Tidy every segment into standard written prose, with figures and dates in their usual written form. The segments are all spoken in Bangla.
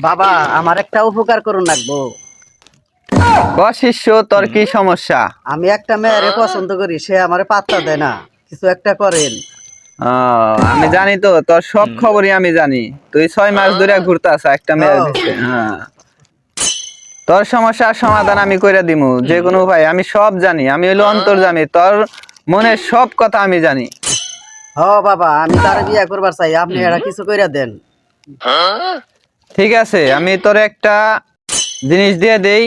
বাবা আমার একটা উপকার করুন লাগবো। শিষ্য তোর কি সমস্যা? আমি একটা মেয়েরে পছন্দ করি, সে আমারে পাত্তা দেয় না, কিছু একটা করেন। আমি জানি তো, তোর সব খবরই আমি জানি। তুই 6 মাস ধরে ঘুরতাছ একটা মেয়ের পিছে। তোর সমস্যার সমাধান আমি কইরা দিমু যে কোনো উপায়। আমি সব জানি, আমি হইলো অন্তর্যামী, তোর মনের সব কথা আমি জানি। বাবা আমি তার বিয়ে করবার চাই, আপনি এটা কিছু কইরা দেন। ঠিক আছে, আমি তোর একটা জিনিস দিয়ে দেই,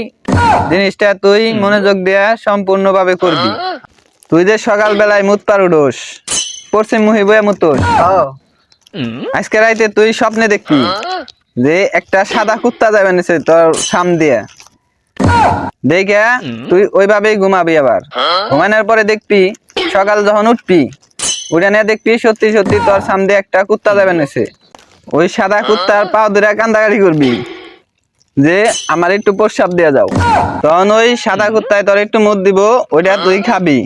জিনিসটা তুই মনোযোগ দিয়ে সম্পূর্ণভাবে করবি। তুই যে সকাল বেলায় মুত পারুডোস, পশ্চিম মুহি বয়ে মুতোস, আজকে রাইতে তুই স্বপ্নে দেখবি যে একটা সাদা কুত্তা যাবে নিচে তোর সামনে দিয়ে। দেখে তুই ওইভাবেই ঘুমাবি। আবার ঘুমানোর পরে দেখবি সকাল যখন উঠবি, উঠে নিয়ে দেখবি সত্যি সত্যি তোর সামনে একটা কুত্তা যাবে নিচে। ওই সাদা কুত্তার পাও ধরে কান্দাকাটি করবি যে আমার একটু প্রস্রাব দিয়ে যাও। তখন ওই সাদা কুত্তায় তোর একটু মুত দিব, ওইটা তুই খাবি।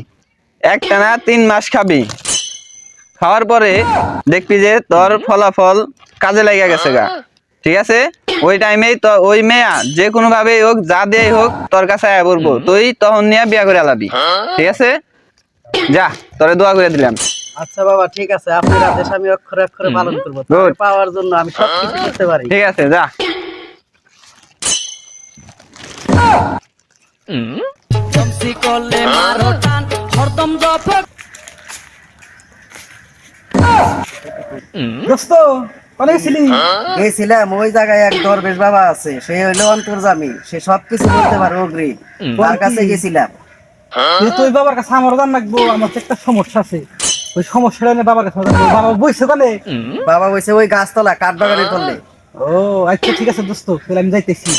একটানা 3 মাস খাবি। খাওয়ার পরে দেখবি যে তোর ফলাফল কাজে লেগে গেছে গা। ঠিক আছে, ওই টাইমেই তো ওই মেয়া যে কোনো ভাবে হোক, যা দিয়ে হোক তোর কাছে আয়া পড়বো, তুই তখন নিয়ে বিয়া করে আলাবি। ঠিক আছে, যা, তোরে দোয়া করে দিলাম। আচ্ছা বাবা ঠিক আছে, আপনার আদেশ আমি অক্ষরে অক্ষরে পালন করবো। পাওয়ার জন্য আমি সবকিছু করতে পারি। ঠিক আছে, যা। গেছিলাম ওই জায়গায় এক দরবেশ বাবা আছে, সে হইলো অন্তর্যামী, সে সবকিছু বলতে পারে অগ্রি। তার কাছে গেছিলাম। তুই বাবার কাছে আমার জান লাগবো, আমার তো একটা সমস্যা আছে। ওই সমস্যাটা নিয়ে বাবার কাছে জানবো। বাবা বইছে তাহলে? বাবা বলছে ওই গাছতলা কাঠ বাগানের তলে। ও আচ্ছা ঠিক আছে দোস্ত, তাহলে আমি যাইতেছি।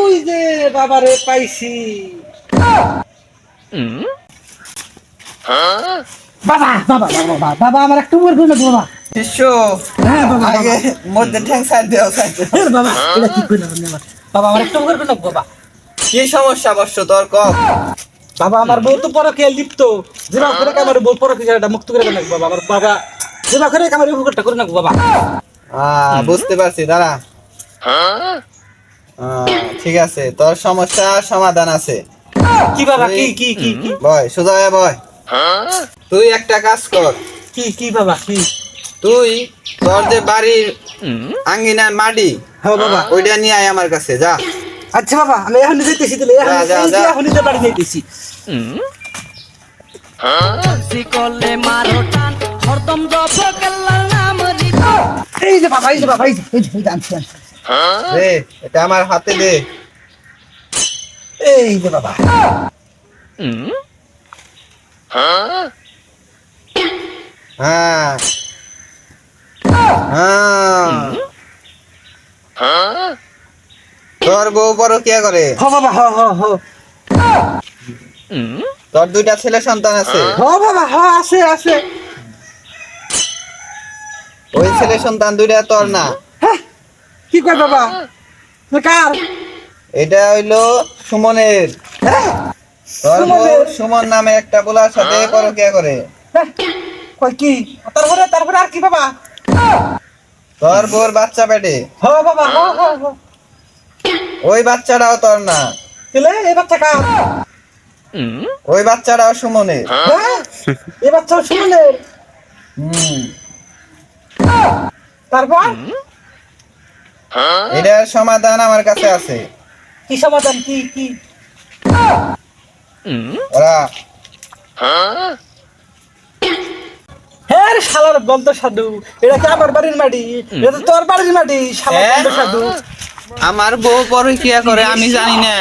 ওই যে বাবারে পাইছি। বাবা বাবা বাবা বাবা আমার একটু উপকার করে বাবা। শিষ্য, হ্যাঁ বাবা আগে মধ্যে ঠ্যাং সাইড দেও, সাইড দেও। বাবা এটা ঠিক করে বাবা। বাবা আমার একটু উপকার করে বাবা। কি সমস্যা বর্ষ তোর? বাবা আমার বউ তো পরকীয়ায় লিপ্ত, যেভাবে করে আমার বউ পরকীয়াটা মুক্ত করে দেন বাবা। আমার বাবা যেভাবে করে আমার উপকারটা করে না বাবা। বুঝতে পারছি, দাঁড়া। ঠিক আছে, তোর সমস্যা সমাধান আছে। কি বাবা? কি কি কি কি? বয়, সোজা হয়ে বয়। তুই একটা কাজ কর। কি কি বাবা? কি? তুই তোর যে বাড়ির আঙ্গিনার মাটি, হ্যাঁ বাবা, ওইটা নিয়ে আয় আমার কাছে, যা। আচ্ছা বাবা আমি এখন যাইতেছি, তাহলে এখন বাড়ি যাইতেছি। এই যে বাবা, এই যে বাবা, এই যে আনছি। দে, এটা আমার হাতে দে। এই যে বাবা। হ্যাঁ হ্যাঁ, তোর বউ পরকিয়া করে? হ বাবা, হ হ হ। তোর 2টা ছেলে সন্তান আছে? হ বাবা, হ আছে আছে। ওই ছেলে সন্তান 2টা তোর না? কি কয় বাবা? কার? এটা হইলো সুমনের। তোর বউ সুমন নামে একটা পোলার সাথে পরকিয়া করে। কয় কি? তারপরে আর কি বাবা? তোর বউর বাচ্চা পেটে। হ বাবা, হ হ হ। ওই বাচ্চাটাও তোর না? তাহলে এই বাচ্চা কার? ওই বাচ্চাটাও সুমনের। এই বাচ্চা সুমনের? তারপর এটার সমাধান আমার কাছে আছে। কি সমাধান? কি কি? ওরা হ্যাঁ রে শালার বন্ধ সাধু, এটা কি আমার বাড়ির মাটি? এটা তো তোর বাড়ির মাটি, শালার বন্ধ সাধু। আমার বউ পরকিয়া করে আমি জানি না।